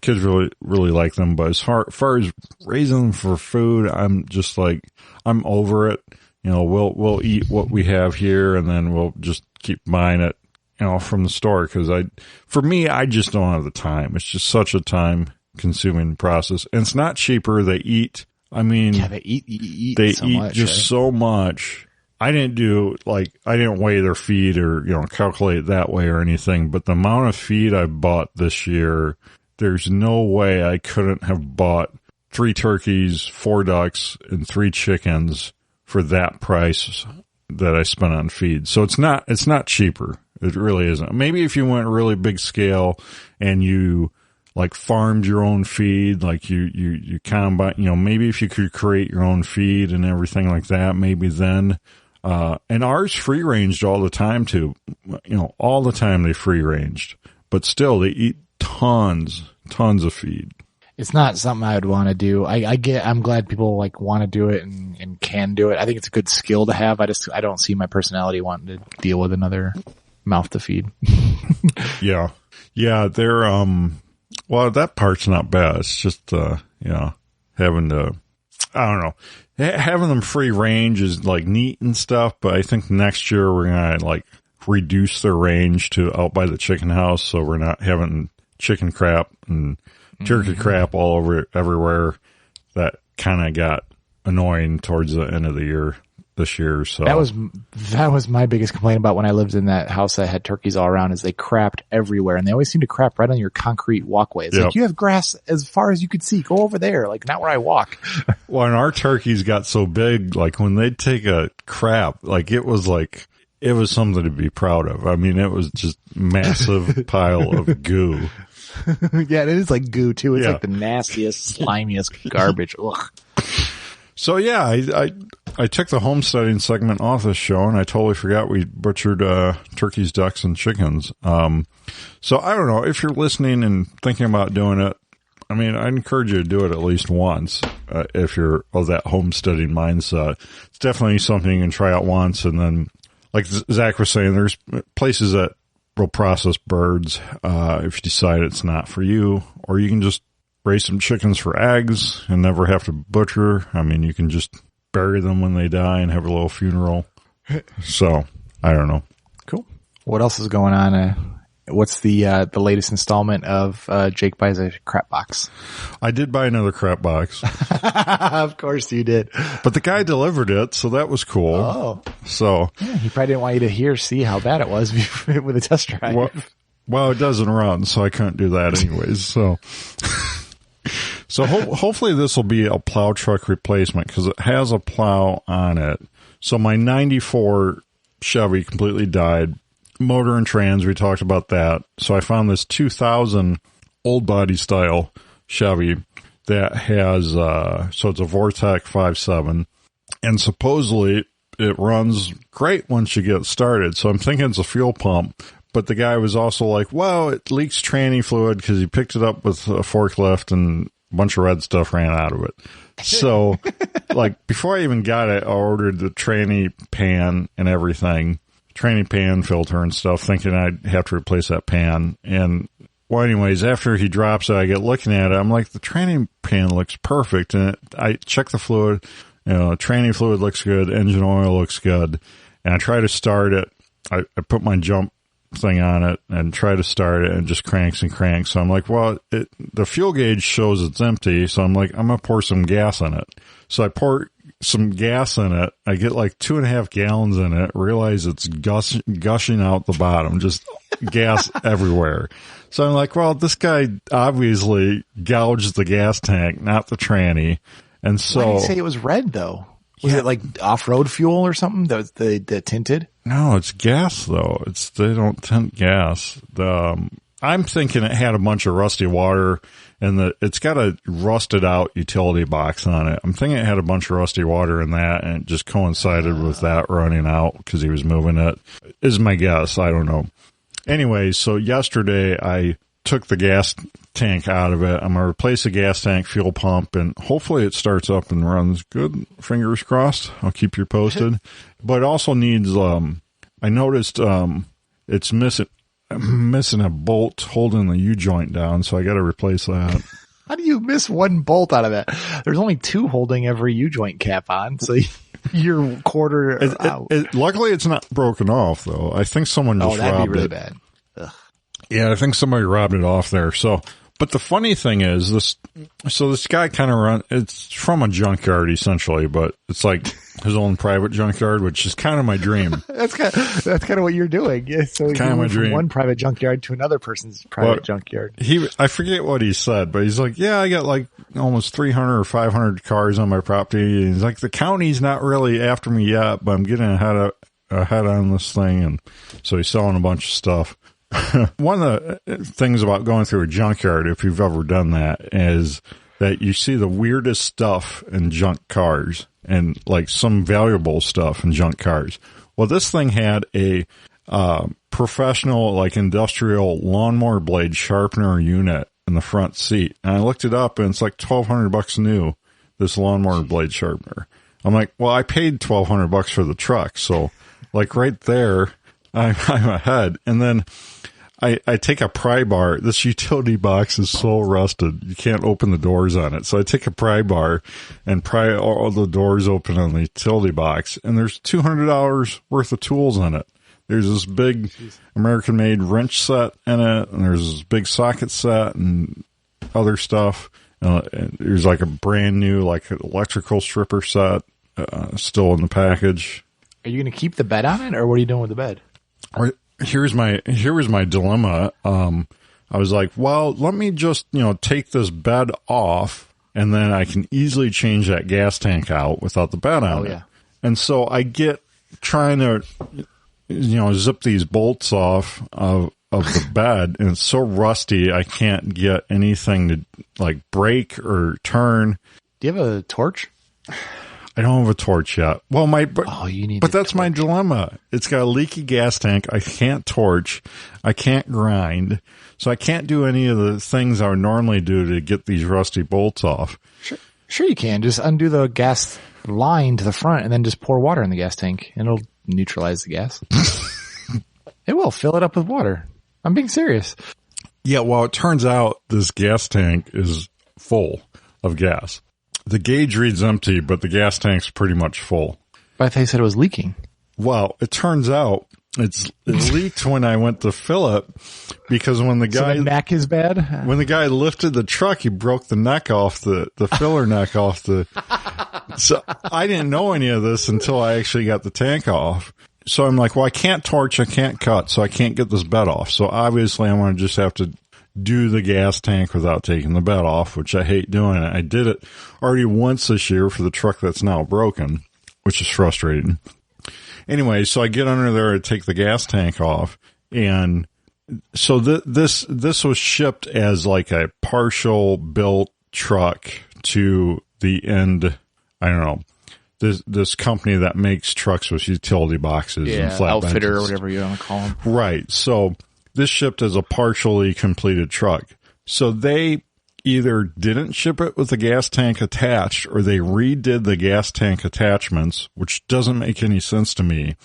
Kids really like them, but as far as raising them for food, I'm just like, I'm over it. We'll eat what we have here, and then we'll just keep buying it, from the store. Cause for me, I just don't have the time. It's just such a time consuming process, and it's not cheaper. They eat, I mean, they eat so much, just so much. I didn't weigh their feed or, calculate that way or anything, but the amount of feed I bought this year, there's no way I couldn't have bought 3 turkeys, 4 ducks, and 3 chickens for that price that I spent on feed. So it's not cheaper. It really isn't. Maybe if you went really big scale and you farmed your own feed, you combine, maybe if you could create your own feed and everything like that, maybe then. And ours free ranged all the time too. All the time they free ranged, but still they eat tons of feed. It's not something I would want to do. I'm glad people want to do it and can do it. I think it's a good skill to have. I don't see my personality wanting to deal with another mouth to feed. Yeah. They're, well, that part's not bad. It's just, having to, I don't know. Having them free range is neat and stuff, but I think next year we're going to reduce their range to out by the chicken house. So we're not having chicken crap and turkey crap all over everywhere. That kind of got annoying towards the end of the year this year. So that was my biggest complaint about when I lived in that house that had turkeys all around, is they crapped everywhere, and they always seem to crap right on your concrete walkway. It's like, you have grass as far as you could see. Go over there. Not where I walk. Well, and our turkeys got so big, when they'd take a crap, it was something to be proud of. I mean, it was just massive pile of goo. Yeah, it is like goo too. It's the nastiest, slimiest garbage. Ugh. So yeah, I took the homesteading segment off this show, and I totally forgot we butchered turkeys, ducks, and chickens. So I don't know if you're listening and thinking about doing it. I mean, I encourage you to do it at least once if you're of that homesteading mindset. It's definitely something you can try out once, and then, like Zach was saying, there's places that will process birds if you decide it's not for you, or you can just raise some chickens for eggs and never have to butcher. I mean, you can just bury them when they die and have a little funeral. So, I don't know. Cool. What else is going on? What's the latest installment of Jake Buys a Crap Box? I did buy another crap box. Of course you did. But the guy delivered it, so that was cool. Oh. So. Yeah, he probably didn't want you to see how bad it was with a test drive. Well, it doesn't run, so I couldn't do that anyways, so. So hopefully this will be a plow truck replacement, because it has a plow on it. So my 94 Chevy completely died. Motor and trans, we talked about that. So I found this 2000 old body style Chevy that has, so it's a Vortec 5.7, and supposedly it runs great once you get started. So I'm thinking it's a fuel pump. But the guy was also like, well, it leaks tranny fluid, because he picked it up with a forklift, and a bunch of red stuff ran out of it. So, like, before I even got it, I ordered the tranny pan and everything, tranny pan filter and stuff, thinking I'd have to replace that pan. And, well, anyways, after he drops it, I get looking at it. I'm like, the tranny pan looks perfect. And I check the fluid, tranny fluid looks good, engine oil looks good. And I try to start it. I put my jump thing on it and try to start it, and just cranks and cranks. So I'm like, well, the fuel gauge shows it's empty. So I'm like, I'm going to pour some gas in it. So I pour some gas in it. I get like 2.5 gallons in it, realize it's gushing out the bottom, just gas everywhere. So I'm like, well, this guy obviously gouged the gas tank, not the tranny. And so, why did you say it was red though? Was it like off-road fuel or something that tinted? No, it's gas though. They don't tint gas. I'm thinking it had a bunch of rusty water, and it's got a rusted out utility box on it. I'm thinking it had a bunch of rusty water in that, and it just coincided with that running out because he was moving it. Is my guess. I don't know. Anyway, so yesterday I took the gas tank out of it. I'm going to replace the gas tank, fuel pump, and hopefully it starts up and runs good. Fingers crossed. I'll keep you posted. But it also needs, I noticed, it's missing a bolt holding the U-joint down, so I got to replace that. How do you miss one bolt out of that? There's only 2 holding every U-joint cap on, so you're quarter out. Luckily, it's not broken off, though. I think someone just robbed it. Oh, that'd be really bad. Ugh. Yeah, I think somebody robbed it off there. So, but the funny thing is this guy kind of it's from a junkyard essentially, but it's like his own private junkyard, which is kind of my dream. That's kind of what you're doing. Yeah, so kind of my dream. From one private junkyard to another person's private junkyard. I forget what he said, but he's like, yeah, I got like almost 300 or 500 cars on my property. And he's like, the county's not really after me yet, but I'm getting ahead on this thing. And so he's selling a bunch of stuff. One of the things about going through a junkyard, if you've ever done that, is that you see the weirdest stuff in junk cars and like some valuable stuff in junk cars. Well, this thing had a professional, like industrial lawnmower blade sharpener unit in the front seat. And I looked it up and it's like $1,200 new, this lawnmower blade sharpener. I'm like, well, I paid $1,200 for the truck. So like right there, I'm ahead. And then I take a pry bar. This utility box is so rusted. You can't open the doors on it. So I take a pry bar and pry all the doors open on the utility box. And there's $200 worth of tools in it. There's this big American-made wrench set in it. And there's this big socket set and other stuff. And there's like a brand new, like electrical stripper set, still in the package. Are you going to keep the bed on it, or what are you doing with the bed? Here was my dilemma. I was like, well, let me just, take this bed off, and then I can easily change that gas tank out without the bed on it. And so I get trying to, zip these bolts off of the bed, and it's so rusty I can't get anything to like break or turn. Do you have a torch? I don't have a torch yet. Well, you need. But that's my dilemma. It's got a leaky gas tank. I can't torch. I can't grind. So I can't do any of the things I would normally do to get these rusty bolts off. Sure you can. Just undo the gas line to the front and then just pour water in the gas tank, and it'll neutralize the gas. It will. Fill it up with water. I'm being serious. Yeah, well, it turns out this gas tank is full of gas. The gauge reads empty, but the gas tank's pretty much full. But I thought you said it was leaking. Well, it turns out it leaked when I went to fill it, because when the guy... So the neck is bad? When the guy lifted the truck, he broke the neck off, the filler neck off the... So I didn't know any of this until I actually got the tank off. So I'm like, well, I can't torch, I can't cut, so I can't get this bed off. So obviously I'm going to just have to do the gas tank without taking the bed off, which I hate doing. I did it already once this year for the truck that's now broken, which is frustrating. Anyway, so I get under there to take the gas tank off, and so this was shipped as like a partial built truck to the end. I don't know, this company that makes trucks with utility boxes and flat outfitter benches. or whatever you want to call them. Right. So this shipped as a partially completed truck. So they either didn't ship it with the gas tank attached or they redid the gas tank attachments, which doesn't make any sense to me.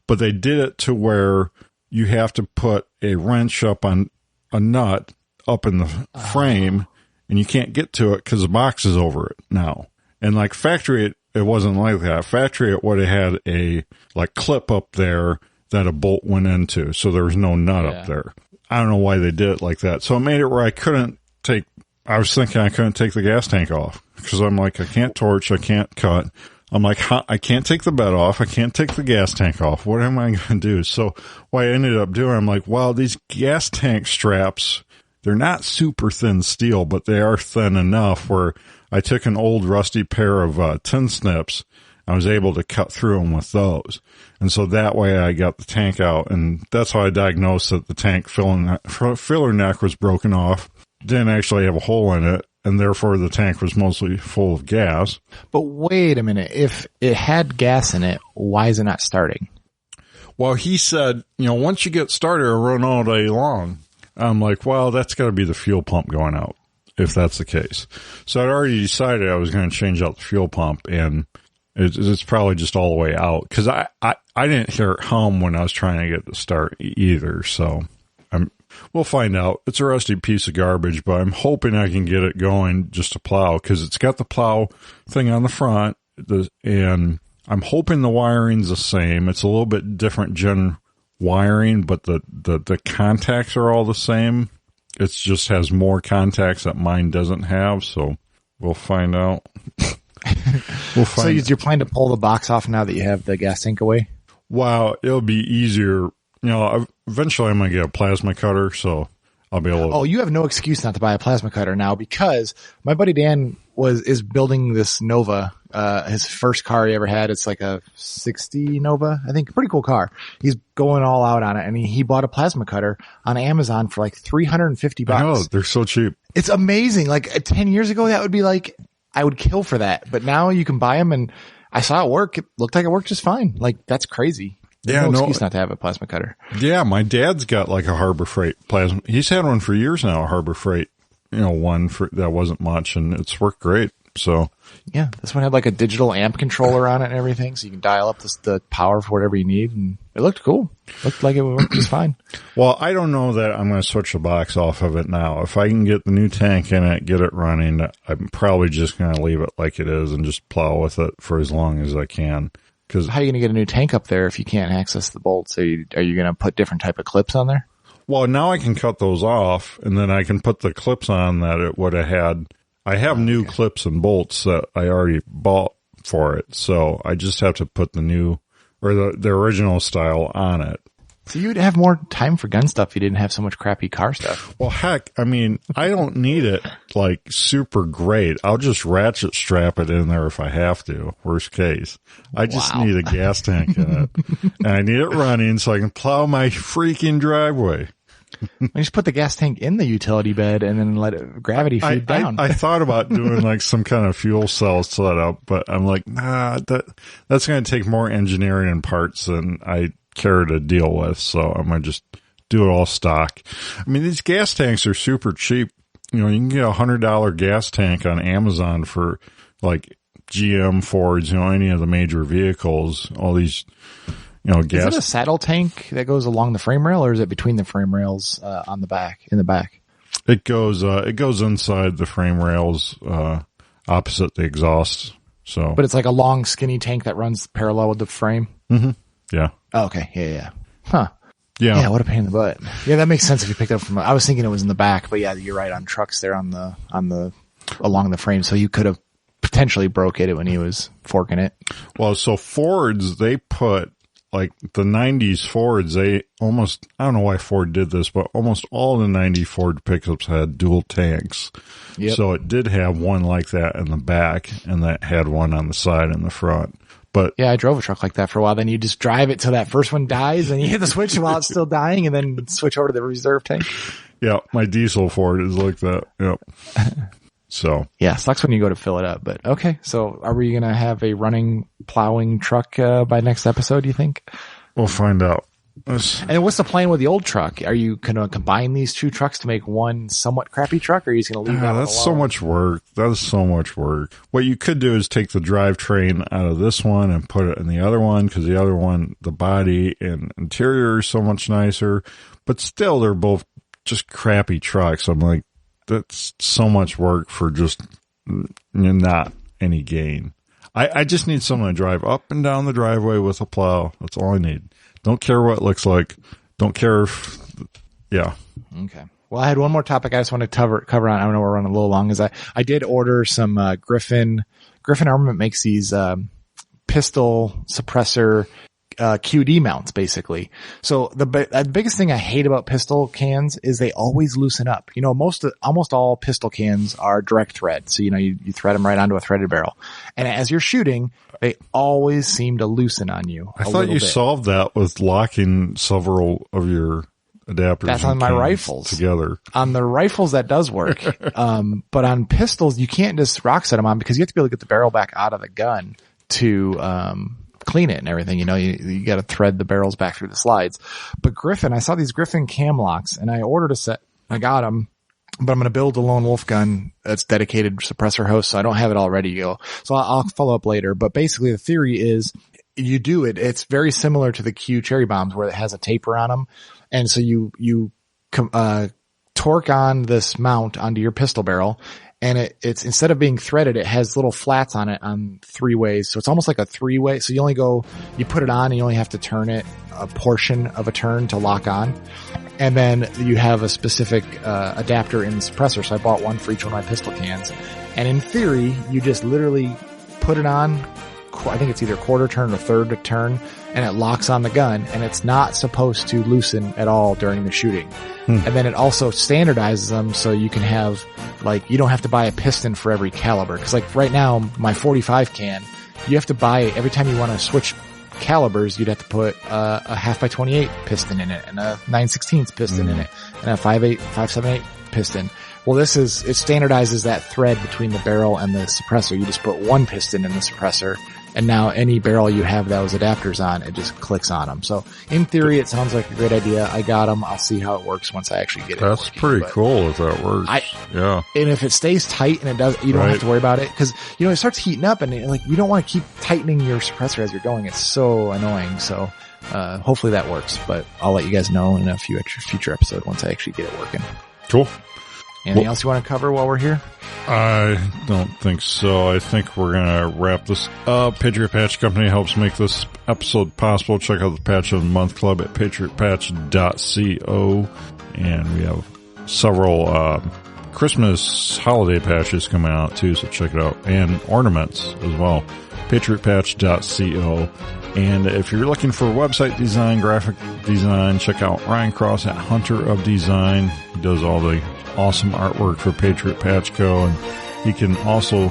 But they did it to where you have to put a wrench up on a nut up in the frame, and you can't get to it because the box is over it now. And like factory, it wasn't like that. Factory, it would have had a like clip up there that a bolt went into, so there was no nut up there. I don't know why they did it like that. So it made it where I was thinking I couldn't take the gas tank off because I'm like, I can't torch, I can't cut. I'm like, I can't take the bed off. I can't take the gas tank off. What am I going to do? So what I ended up doing, I'm like, well, these gas tank straps, they're not super thin steel, but they are thin enough where I took an old rusty pair of tin snips. I was able to cut through them with those. And so that way I got the tank out. And that's how I diagnosed that the tank filler neck was broken off. Didn't actually have a hole in it. And therefore the tank was mostly full of gas. But wait a minute. If it had gas in it, why is it not starting? Well, he said, once you get started, it'll run all day long. I'm like, well, that's got to be the fuel pump going out, if that's the case. So I'd already decided I was going to change out the fuel pump, and it's probably just all the way out. Because I didn't hear it hum when I was trying to get it to start either. So we'll find out. It's a rusty piece of garbage, but I'm hoping I can get it going just to plow, because it's got the plow thing on the front, and I'm hoping the wiring's the same. It's a little bit different gen wiring, but the contacts are all the same. It just has more contacts that mine doesn't have, so we'll find out. So is your plan to pull the box off now that you have the gas tank away? Wow, it'll be easier. Eventually I'm going to get a plasma cutter, so I'll be able to... Oh, you have no excuse not to buy a plasma cutter now, because my buddy Dan is building this Nova, his first car he ever had. It's like a 60 Nova, I think. Pretty cool car. He's going all out on it, and he bought a plasma cutter on Amazon for like $350. I know, they're so cheap. It's amazing. Like 10 years ago, that would be like, I would kill for that. But now you can buy them, and I saw it work. It looked like it worked just fine. Like, that's crazy. There's no excuse not to have a plasma cutter. Yeah, my dad's got like a Harbor Freight plasma. He's had one for years now, a Harbor Freight, one for that wasn't much, and it's worked great. So yeah, this one had like a digital amp controller on it and everything, so you can dial up the power for whatever you need, and it looked cool. Looked like it worked just fine. Well, I don't know that I'm going to switch the box off of it now. If I can get the new tank in it, get it running, I'm probably just going to leave it like it is and just plow with it for as long as I can. How are you going to get a new tank up there if you can't access the bolts? Are you going to put different type of clips on there? Well, now I can cut those off, and then I can put the clips on that it would have had. I have new clips and bolts that I already bought for it, so I just have to put the new or the original style on it. So you'd have more time for gun stuff if you didn't have so much crappy car stuff. Well, heck, I mean, I don't need it like super great. I'll just ratchet strap it in there if I have to, worst case. I just need a gas tank in it. And I need it running so I can plow my freaking driveway. You just put the gas tank in the utility bed and then let it gravity feed down. I thought about doing like some kind of fuel cell setup, but I'm like, nah, that's going to take more engineering and parts than I care to deal with, so I'm gonna just do it all stock. I mean, these gas tanks are super cheap. You can get $100 gas tank on Amazon for like GM, Fords, any of the major vehicles. All these, gas. Is it a saddle tank that goes along the frame rail, or is it between the frame rails in the back? It goes inside the frame rails, opposite the exhaust. So, but it's like a long, skinny tank that runs parallel with the frame. Mm-hmm. Yeah. Oh, okay. Yeah. Huh. Yeah. What a pain in the butt. Yeah, that makes sense if you picked it up from. I was thinking it was in the back, but yeah, you're right. On trucks, they're on the along the frame, so you could have potentially broke it when he was forking it. Well, so Fords, they put like the 90s Fords. They almost, I don't know why Ford did this, but almost all the 90 Ford pickups had dual tanks. Yep. So it did have one like that in the back, and that had one on the side and the front. But yeah, I drove a truck like that for a while. Then you just drive it till that first one dies, and you hit the switch while it's still dying, and then switch over to the reserve tank. Yeah, my diesel Ford is like that. Yep. So yeah, sucks when you go to fill it up. But okay, so are we gonna have a running plowing truck by next episode? Do you think? We'll find out. And what's the plan with the old truck? Are you going to combine these two trucks to make one somewhat crappy truck, or are you just going to leave that one that's so much work. That is so much work. What you could do is take the drivetrain out of this one and put it in the other one, because the other one, the body and interior is so much nicer. But still, they're both just crappy trucks. I'm like, that's so much work for just not any gain. I just need someone to drive up and down the driveway with a plow. That's all I need. Don't care what it looks like. Don't care if, yeah. Okay. Well, I had one more topic I just want to cover on. I don't know, we're running a little long. I did order some Griffin Armament makes these pistol suppressor QD mounts, basically. So the biggest thing I hate about pistol cans is they always loosen up. You know, almost all pistol cans are direct thread. So, you know, you thread them right onto a threaded barrel. And as you're shooting, they always seem to loosen on you. I thought you solved that with locking several of your adapters. That's on my rifles together. On the rifles, that does work. But on pistols, you can't just rock set them on, because you have to be able to get the barrel back out of the gun to, clean it and everything. You know, you got to thread the barrels back through the slides. But Griffin, I saw these Griffin cam locks, and I ordered a set. I got them, but I'm going to build a lone wolf gun that's dedicated suppressor host, so I don't have it all ready to go. So I'll follow up later. But basically, the theory is you do it. It's very similar to the Q cherry bombs, where it has a taper on them, and so you torque on this mount onto your pistol barrel. And it's instead of being threaded, it has little flats on it on 3 ways. So it's almost like a 3-way. So you put it on and you only have to turn it a portion of a turn to lock on. And then you have a specific, adapter in the suppressor. So I bought one for each one of my pistol cans. And in theory, you just literally put it on. I think it's either quarter turn or third turn, and it locks on the gun, and it's not supposed to loosen at all during the shooting. And then it also standardizes them, so you can have, like, you don't have to buy a piston for every caliber. Cause like right now, my 45 can, you have to buy, every time you want to switch calibers, you'd have to put a 1/2x28 piston in it, and a 9/16 piston in it, and a 5.78 piston. Well, it standardizes that thread between the barrel and the suppressor. You just put one piston in the suppressor, and now any barrel you have those adapters on, it just clicks on them. So in theory, it sounds like a great idea. I got them. I'll see how it works once I actually get it. That's pretty cool if that works. Yeah. And if it stays tight and it does, you don't have to worry about it, because, you know, it starts heating up, and you don't want to keep tightening your suppressor as you're going. It's so annoying. So, hopefully that works, but I'll let you guys know in a future episode once I actually get it working. Cool. Anything else you want to cover while we're here? I don't think so. I think we're going to wrap this up. Patriot Patch Company helps make this episode possible. Check out the Patch of the Month Club at patriotpatch.co. And we have several Christmas holiday patches coming out too, so check it out. And ornaments as well. patriotpatch.co. And if you're looking for website design, graphic design, check out Ryan Cross at Hunter of Design. He does all the awesome artwork for Patriot Patch Co. And he can also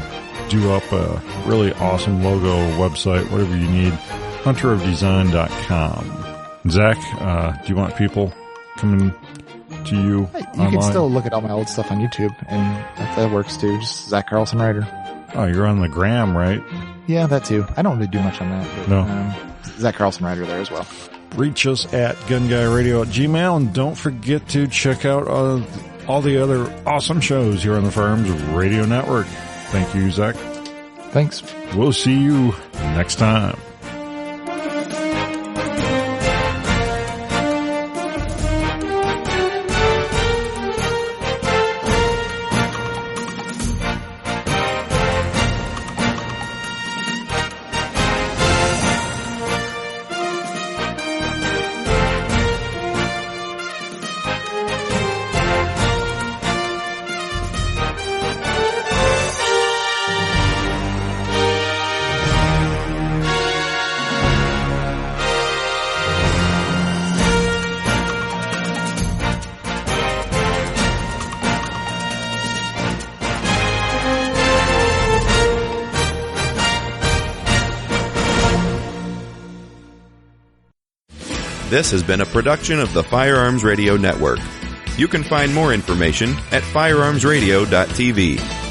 do up a really awesome logo, website, whatever you need. hunterofdesign.com. Zach, do you want people coming to you online? You can still look at all my old stuff on YouTube, and that works too. Just Zack Carlson Writer. Oh, you're on the gram, right? Yeah, that too. I don't really do much on that. But, no. Zack Carlson Writer there as well. Reach us at gunguyradio@gmail.com, and don't forget to check out all the other awesome shows here on the Firearms Radio Network. Thank you, Zach. Thanks. We'll see you next time. This has been a production of the Firearms Radio Network. You can find more information at firearmsradio.tv.